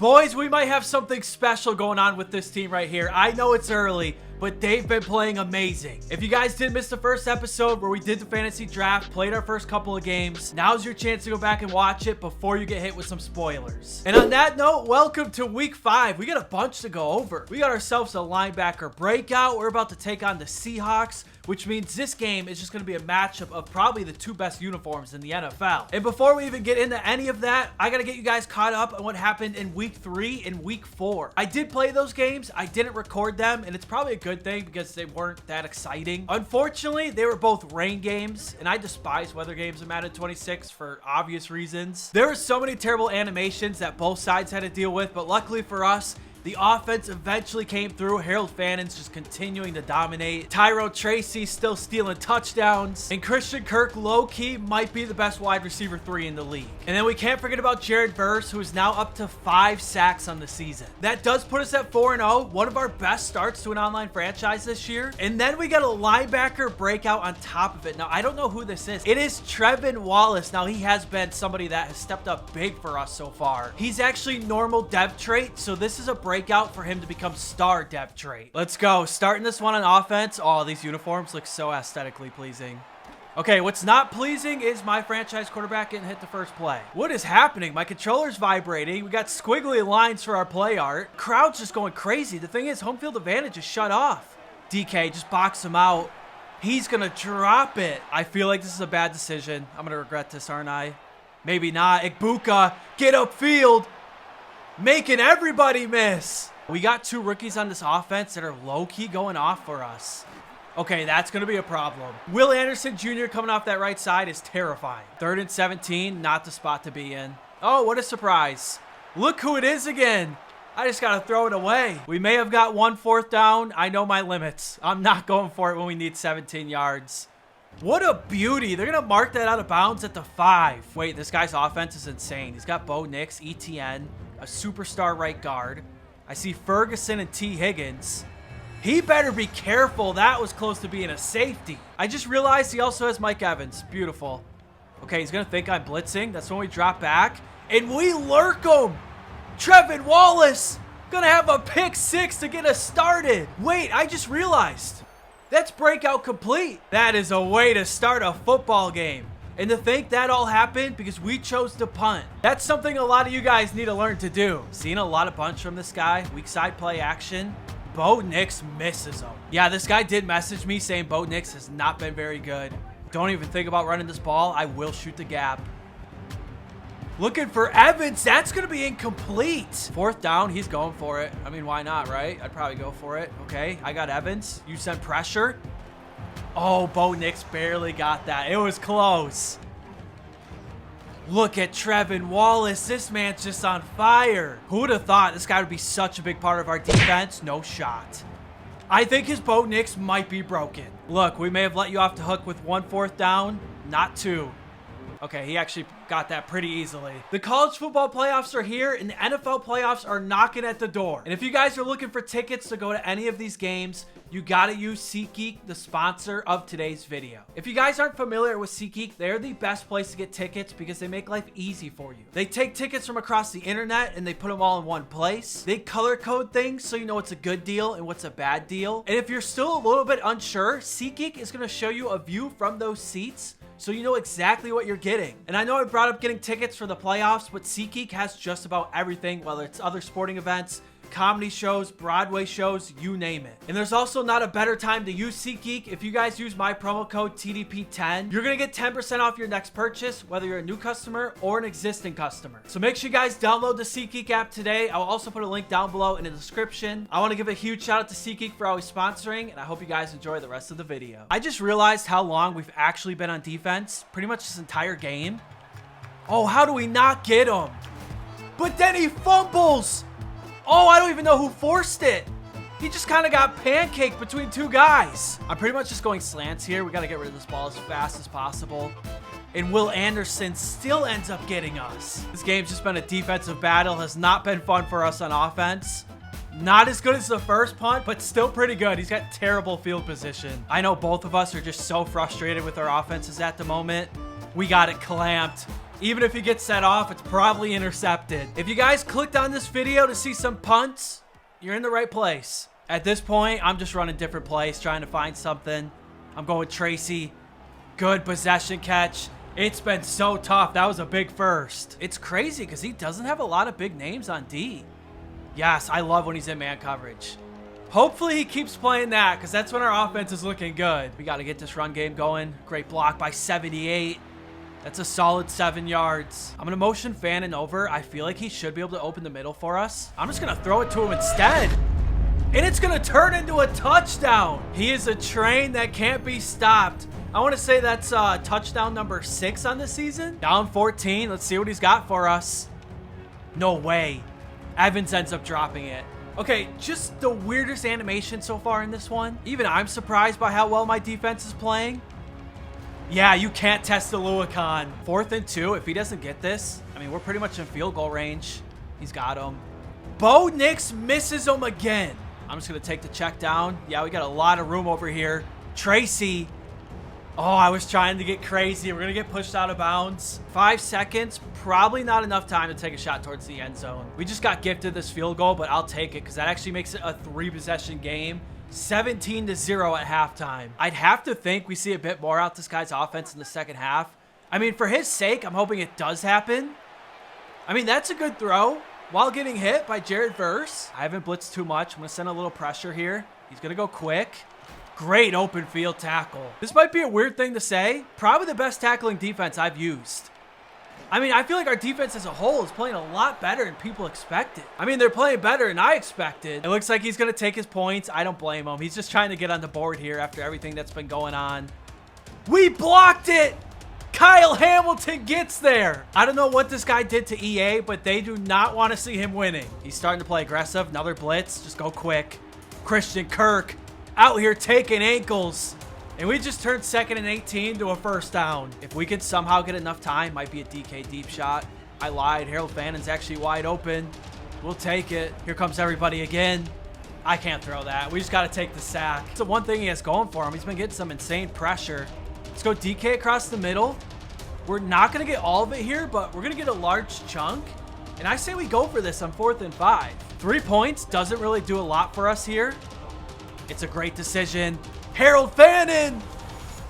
Boys, we might have something special going on with this team right here. I know it's early, but they've been playing amazing. If you guys didn't miss the first episode where we did the fantasy draft, played our first couple of games, now's your chance to go back and watch it before you get hit with some spoilers. And on that note, welcome to week 5. We got a bunch to go over. We got ourselves a linebacker breakout. We're about to take on the Seahawks, which means this game is just going to be a matchup of probably the 2 best uniforms in the NFL. And before we even get into any of that, I got to get you guys caught up on what happened in week 3 and week 4. I did play those games. I didn't record them, and it's probably a good thing because they weren't that exciting. Unfortunately, they were both rain games, and I despise weather games in Madden 26 for obvious reasons. There were so many terrible animations that both sides had to deal with, but luckily for us, the offense eventually came through. Harold Fannon's just continuing to dominate. Tyrone Tracy still stealing touchdowns. And Christian Kirk, low-key, might be the best wide receiver 3 in the league. And then we can't forget about Jared Verse, who is now up to 5 sacks on the season. That does put us at 4-0, one of our best starts to an online franchise this year. And then we got a linebacker breakout on top of it. Now, I don't know who this is. It is Trevin Wallace. Now, he has been somebody that has stepped up big for us so far. He's actually normal dev trait, so this is a breakout for him to become star depth trait. Let's go. Starting this one on offense. Oh, these uniforms look so aesthetically pleasing. Okay, what's not pleasing is my franchise quarterback getting hit the first play. What is happening? My controller's vibrating. We got squiggly lines for our play art. Crowd's just going crazy. The thing is, home field advantage is shut off. DK, just box him out. He's gonna drop it. I feel like this is a bad decision. I'm gonna regret this, aren't I? Maybe not. Igbuka, get upfield. Making everybody miss. We got 2 rookies on this offense that are low-key going off for us. Okay, that's going to be a problem. Will Anderson Jr. coming off that right side is terrifying. 3rd and 17, not the spot to be in. Oh, what a surprise. Look who it is again. I just got to throw it away. We may have got 1 4th down. I know my limits. I'm not going for it when we need 17 yards. What a beauty. They're going to mark that out of bounds at the 5. Wait, this guy's offense is insane. He's got Bo Nix, ETN, a superstar right guard. I see Ferguson and T. Higgins. He better be careful. That was close to being a safety. I just realized he also has Mike Evans. Beautiful. Okay, he's going to think I'm blitzing. That's when we drop back. And we lurk him. Trevin Wallace going to have a pick 6 to get us started. Wait, I just realized. That's breakout complete. That is a way to start a football game. And to think that all happened because we chose to punt. That's something a lot of you guys need to learn to do. Seeing a lot of bunch from this guy. Weak side play action. Bo Nix misses him. Yeah, this guy did message me saying Bo Nix has not been very good. Don't even think about running this ball. I will shoot the gap. Looking for Evans. That's going to be incomplete. 4th down. He's going for it. I mean, why not, right? I'd probably go for it. Okay, I got Evans. You sent pressure. Oh, Bo Nix barely got that. It was close. Look at Trevin Wallace. This man's just on fire. Who would have thought this guy would be such a big part of our defense? No shot. I think his Bo Nix might be broken. Look, we may have let you off the hook with 1 4th down, not 2. Okay, he actually got that pretty easily. The college football playoffs are here, and the NFL playoffs are knocking at the door. And if you guys are looking for tickets to go to any of these games, you gotta use SeatGeek, the sponsor of today's video. If you guys aren't familiar with SeatGeek, they're the best place to get tickets because they make life easy for you. They take tickets from across the internet and they put them all in one place. They color code things so you know what's a good deal and what's a bad deal. And if you're still a little bit unsure, SeatGeek is gonna show you a view from those seats so you know exactly what you're getting. And I know I brought up getting tickets for the playoffs, but SeatGeek has just about everything, whether it's other sporting events, comedy shows, Broadway shows, you name it. And there's also not a better time to use SeatGeek. If you guys use my promo code TDP10, you're gonna get 10% off your next purchase, whether you're a new customer or an existing customer. So make sure you guys download the SeatGeek app today. I'll also put a link down below in the description. I wanna give a huge shout out to SeatGeek for always sponsoring, and I hope you guys enjoy the rest of the video. I just realized how long we've actually been on defense, pretty much this entire game. Oh, how do we not get him? But then he fumbles. Oh, I don't even know who forced it. He just kind of got pancaked between 2 guys. I'm pretty much just going slants here. We got to get rid of this ball as fast as possible. And Will Anderson still ends up getting us. This game's just been a defensive battle. Has not been fun for us on offense. Not as good as the first punt, but still pretty good. He's got terrible field position. I know both of us are just so frustrated with our offenses at the moment. We got it clamped. Even if he gets set off, it's probably intercepted. If you guys clicked on this video to see some punts, you're in the right place. At this point, I'm just running different plays, trying to find something. I'm going Tracy. Good possession catch. It's been so tough. That was a big first. It's crazy because he doesn't have a lot of big names on D. Yes, I love when he's in man coverage. Hopefully he keeps playing that because that's when our offense is looking good. We got to get this run game going. Great block by 78. That's a solid 7 yards. I'm going to motion Fannin over. I feel like he should be able to open the middle for us. I'm just going to throw it to him instead. And it's going to turn into a touchdown. He is a train that can't be stopped. I want to say that's touchdown number 6 on the season. Down 14. Let's see what he's got for us. No way. Evans ends up dropping it. Okay, just the weirdest animation so far in this one. Even I'm surprised by how well my defense is playing. Yeah, you can't test the Luakon. 4th and 2. If he doesn't get this, I mean, we're pretty much in field goal range. He's got him. Bo Nix misses him again. I'm just going to take the check down. Yeah, we got a lot of room over here. Tracy. Oh, I was trying to get crazy. We're going to get pushed out of bounds. 5 seconds. Probably not enough time to take a shot towards the end zone. We just got gifted this field goal, but I'll take it because that actually makes it a 3-possession game. 17-0 at halftime. I'd have to think we see a bit more out this guy's offense in the second half. I mean, for his sake, I'm hoping it does happen. I mean, that's a good throw. While getting hit by Jared Verse. I haven't blitzed too much. I'm going to send a little pressure here. He's going to go quick. Great open field tackle. This might be a weird thing to say. Probably the best tackling defense I've used. I mean, I feel like our defense as a whole is playing a lot better than people expected. I mean, they're playing better than I expected. It looks like he's going to take his points. I don't blame him. He's just trying to get on the board here after everything that's been going on. We blocked it! Kyle Hamilton gets there. I don't know what this guy did to EA, but they do not want to see him winning. He's starting to play aggressive. Another blitz. Just go quick. Christian Kirk out here taking ankles. And we just turned 2nd and 18 to a first down. If we could somehow get enough time, might be a DK deep shot. I lied. Harold Fannin's actually wide open. We'll take it. Here comes everybody again. I can't throw that. We just got to take the sack. It's the one thing he has going for him. He's been getting some insane pressure. Let's go DK across the middle. We're not going to get all of it here, but we're going to get a large chunk. And I say we go for this on 4th and 5. 3 points doesn't really do a lot for us here. It's a great decision. Harold Fannin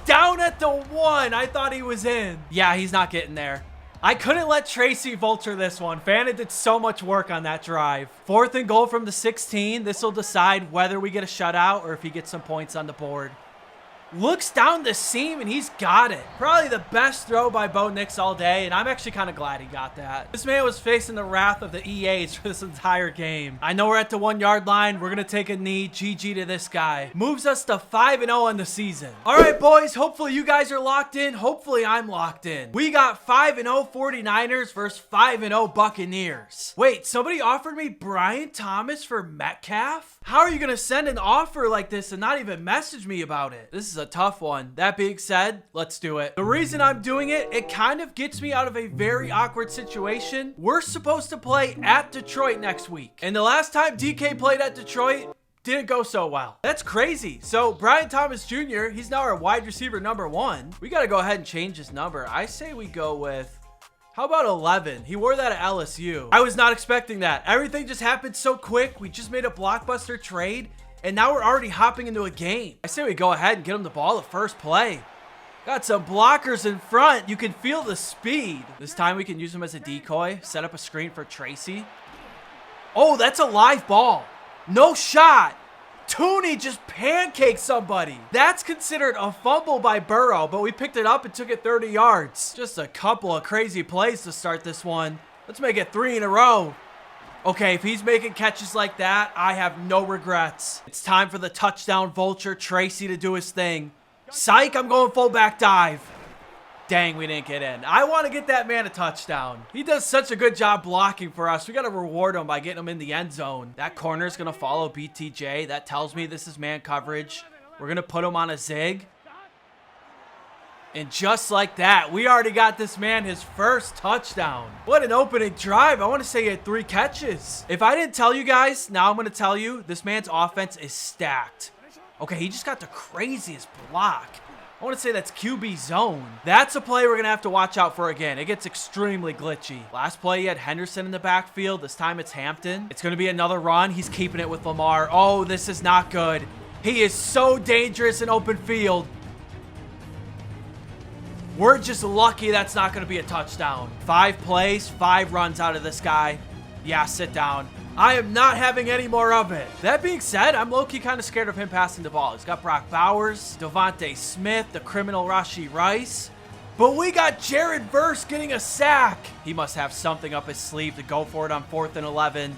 down at the 1. I thought he was in. Yeah, he's not getting there. I couldn't let Tracy vulture this one. Fannin did so much work on that drive. 4th and goal from the 16. This will decide whether we get a shutout or if he gets some points on the board. Looks down the seam, and he's got it. Probably the best throw by Bo Nix all day, and I'm actually kind of glad he got that. This man was facing the wrath of the EAs for this entire game. I know we're at the 1-yard line. We're going to take a knee. GG to this guy. Moves us to 5-0 on the season. All right, boys. Hopefully you guys are locked in. Hopefully I'm locked in. We got 5-0 49ers versus 5-0 Buccaneers. Wait, somebody offered me Brian Thomas for Metcalf? How are you going to send an offer like this and not even message me about it? This is a tough one. That being said, let's do it. The reason I'm doing it, it kind of gets me out of a very awkward situation. We're supposed to play at Detroit next week. And the last time DK played at Detroit, didn't go so well. That's crazy. So Brian Thomas Jr., he's now our wide receiver number 1. We got to go ahead and change his number. I say we go with... How about 11? He wore that at LSU. I was not expecting that. Everything just happened so quick. We just made a blockbuster trade, and now we're already hopping into a game. I say we go ahead and get him the ball the first play. Got some blockers in front. You can feel the speed. This time we can use him as a decoy. Set up a screen for Tracy. Oh, that's a live ball. No shot. Tooney just pancaked somebody. That's considered a fumble by Burrow, but we picked it up and took it 30 yards. Just a couple of crazy plays to start this one. Let's make it 3 in a row. Okay, if he's making catches like that, I have no regrets. It's time for the touchdown vulture, Tracy, to do his thing. Psych, I'm going fullback dive. Dang, we didn't get in. I want to get that man a touchdown. He does such a good job blocking for us. We got to reward him by getting him in the end zone. That corner is going to follow BTJ. That tells me this is man coverage. We're going to put him on a zig. And just like that, we already got this man his first touchdown. What an opening drive. I want to say he had 3 catches. If I didn't tell you guys, now I'm going to tell you, this man's offense is stacked. Okay, he just got the craziest block. I want to say that's QB zone. That's a play we're going to have to watch out for again. It gets extremely glitchy. Last play, he had Henderson in the backfield. This time it's Hampton. It's going to be another run. He's keeping it with Lamar. Oh, this is not good. He is so dangerous in open field. We're just lucky that's not going to be a touchdown. 5 plays, 5 runs out of this guy. Yeah, sit down. I am not having any more of it. That being said, I'm low-key kind of scared of him passing the ball. He's got Brock Bowers, Devontae Smith, the criminal Rashee Rice. But we got Jared Verse getting a sack. He must have something up his sleeve to go for it on 4th and 11.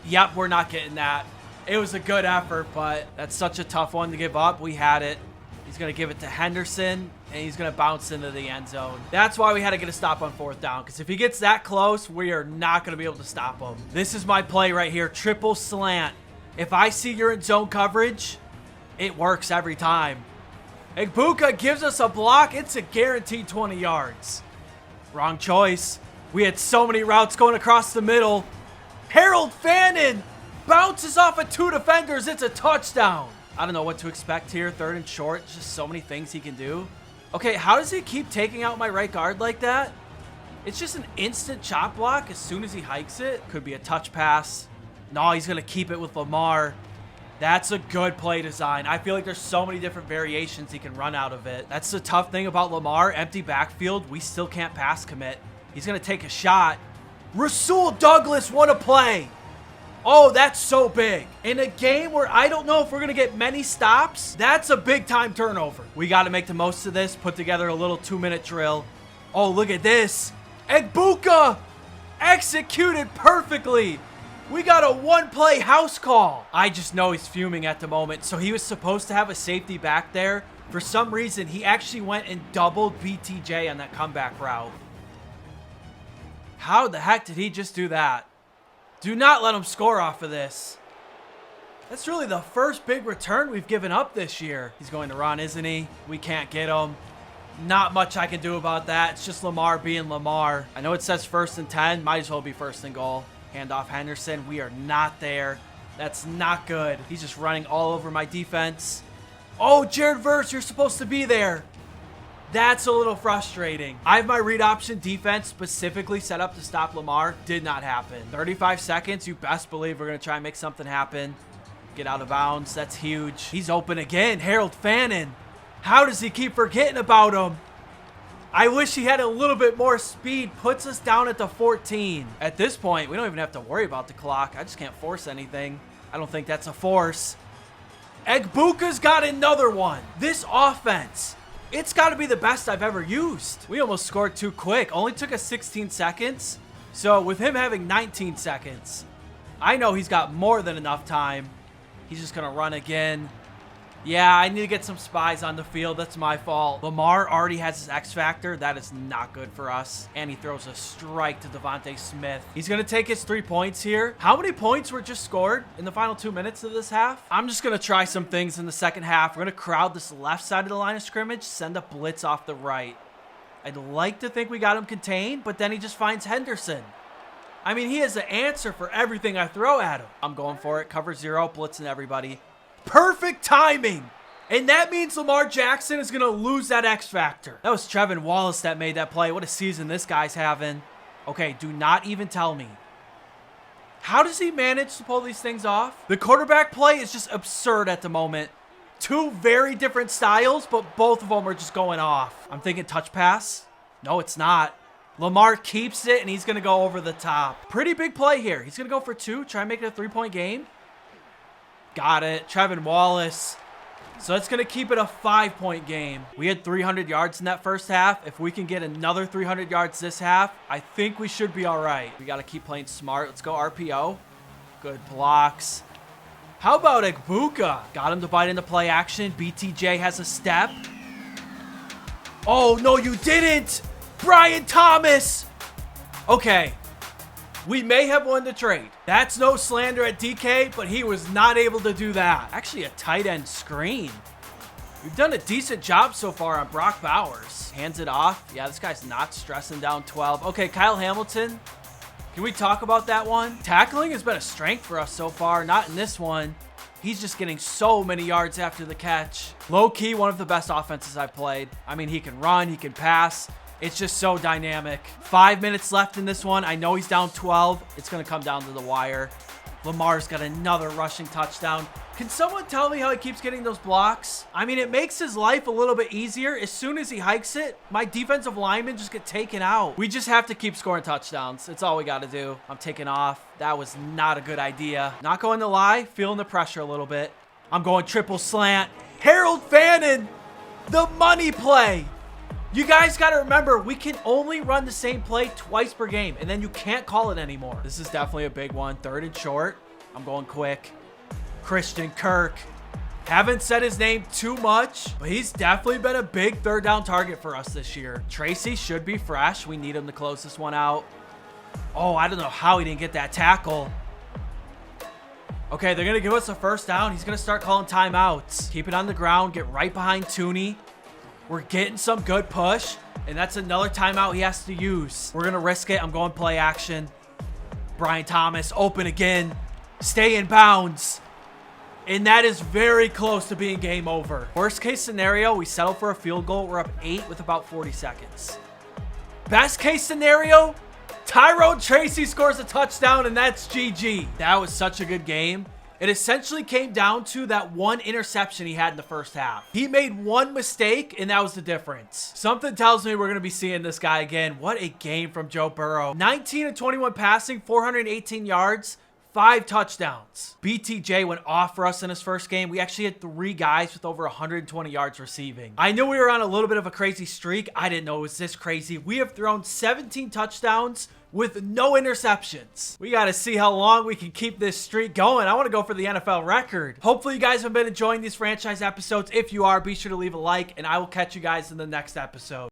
Yep, we're not getting that. It was a good effort, but that's such a tough one to give up. We had it. He's going to give it to Henderson, and he's going to bounce into the end zone. That's why we had to get a stop on 4th down, because if he gets that close, we are not going to be able to stop him. This is my play right here, triple slant. If I see you're in zone coverage, it works every time. Igbuka gives us a block. It's a guaranteed 20 yards. Wrong choice. We had so many routes going across the middle. Harold Fannin bounces off of 2 defenders. It's a touchdown. I don't know what to expect here. 3rd and short. Just so many things he can do. Okay, how does he keep taking out my right guard like that? It's just an instant chop block as soon as he hikes it. Could be a touch pass. No, he's going to keep it with Lamar. That's a good play design. I feel like there's so many different variations he can run out of it. That's the tough thing about Lamar. Empty backfield. We still can't pass commit. He's going to take a shot. Rasul Douglas, what a play. Oh, that's so big. In a game where I don't know if we're going to get many stops, that's a big time turnover. We got to make the most of this, put together a little 2-minute drill. Oh, look at this. Igbuka executed perfectly. We got a 1-play house call. I just know he's fuming at the moment. So he was supposed to have a safety back there. For some reason, he actually went and doubled BTJ on that comeback route. How the heck did he just do that? Do not let him score off of this. That's really the first big return we've given up this year. He's going to run, isn't he? We can't get him. Not much I can do about that. It's just Lamar being Lamar. I know it says 1st and 10. Might as well be 1st and goal. Handoff Henderson. We are not there. That's not good. He's just running all over my defense. Oh, Jared Verse, you're supposed to be there. That's a little frustrating. I have my read option defense specifically set up to stop Lamar. Did not happen. 35 seconds. You best believe we're going to try and make something happen. Get out of bounds. That's huge. He's open again. Harold Fannin. How does he keep forgetting about him? I wish he had a little bit more speed. Puts us down at the 14. At this point, we don't even have to worry about the clock. I just can't force anything. I don't think that's a force. Igbuka's got another one. This offense, it's got to be the best I've ever used. We almost scored too quick. Only took us 16 seconds. So with him having 19 seconds, I know he's got more than enough time. He's just going to run again. Yeah, I need to get some spies on the field. That's my fault. Lamar already has his X factor. That is not good for us. And he throws a strike to Devontae Smith. He's going to take his 3 points here. How many points were just scored in the final 2 minutes of this half? I'm just going to try some things in the second half. We're going to crowd this left side of the line of scrimmage, send a blitz off the right. I'd like to think we got him contained, but then he just finds Henderson. I mean, he has the answer for everything I throw at him. I'm going for it. Cover 0, blitzing everybody. Perfect timing. And that means Lamar Jackson is going to lose that X factor. That was Trevin Wallace that made that play. What a season this guy's having. Okay, do not even tell me. How does he manage to pull these things off? The quarterback play is just absurd at the moment. 2 very different styles, but both of them are just going off. I'm thinking touch pass. No, it's not. Lamar keeps it, and he's going to go over the top. Pretty big play here. He's going to go for 2, try and make it a 3-point game. Got it. Trevin Wallace. So that's going to keep it a 5-point game. We had 300 yards in that first half. If we can get another 300 yards this half, I think we should be all right. We got to keep playing smart. Let's go RPO. Good blocks. How about Igbuka? Got him to bite into play action. BTJ has a step. Oh, no, you didn't. Brian Thomas. Okay. We may have won the trade. That's no slander at DK, but he was not able to do that. Actually, a tight end screen. We've done a decent job so far on Brock Bowers. Hands it off. Yeah, this guy's not stressing down 12. Okay, Kyle Hamilton. Can we talk about that one? Tackling has been a strength for us so far. Not in this one. He's just getting so many yards after the catch. Low-key, one of the best offenses I've played. I mean, he can run, he can pass. It's just so dynamic. 5 minutes left in this one. I know he's down 12. It's going to come down to the wire. Lamar's got another rushing touchdown. Can someone tell me how he keeps getting those blocks? I mean, it makes his life a little bit easier. As soon as he hikes it, my defensive linemen just get taken out. We just have to keep scoring touchdowns. It's all we got to do. I'm taking off. That was not a good idea. Not going to lie, feeling the pressure a little bit. I'm going triple slant. Harold Fannin, the money play. You guys got to remember, we can only run the same play twice per game, and then you can't call it anymore. This is definitely a big one. 3rd and short. I'm going quick. Christian Kirk. Haven't said his name too much, but he's definitely been a big 3rd down target for us this year. Tracy should be fresh. We need him to close this one out. Oh, I don't know how he didn't get that tackle. Okay, they're going to give us a 1st down. He's going to start calling timeouts. Keep it on the ground. Get right behind Tooney. We're getting some good push, and that's another timeout he has to use. We're going to risk it. I'm going play action. Brian Thomas, open again. Stay in bounds. And that is very close to being game over. Worst case scenario, we settle for a field goal. We're up 8 with about 40 seconds. Best case scenario, Tyrone Tracy scores a touchdown, and that's GG. That was such a good game. It essentially came down to that one interception he had in the first half. He made one mistake, and that was the difference. Something tells me we're going to be seeing this guy again. What a game from Joe Burrow. 19 of 21 passing, 418 yards, 5 touchdowns. BTJ went off for us in his first game. We actually had 3 guys with over 120 yards receiving. I knew we were on a little bit of a crazy streak. I didn't know it was this crazy. We have thrown 17 touchdowns with no interceptions. We got to see how long we can keep this streak going. I want to go for the NFL record. Hopefully you guys have been enjoying these franchise episodes. If you are, be sure to leave a like, and I will catch you guys in the next episode.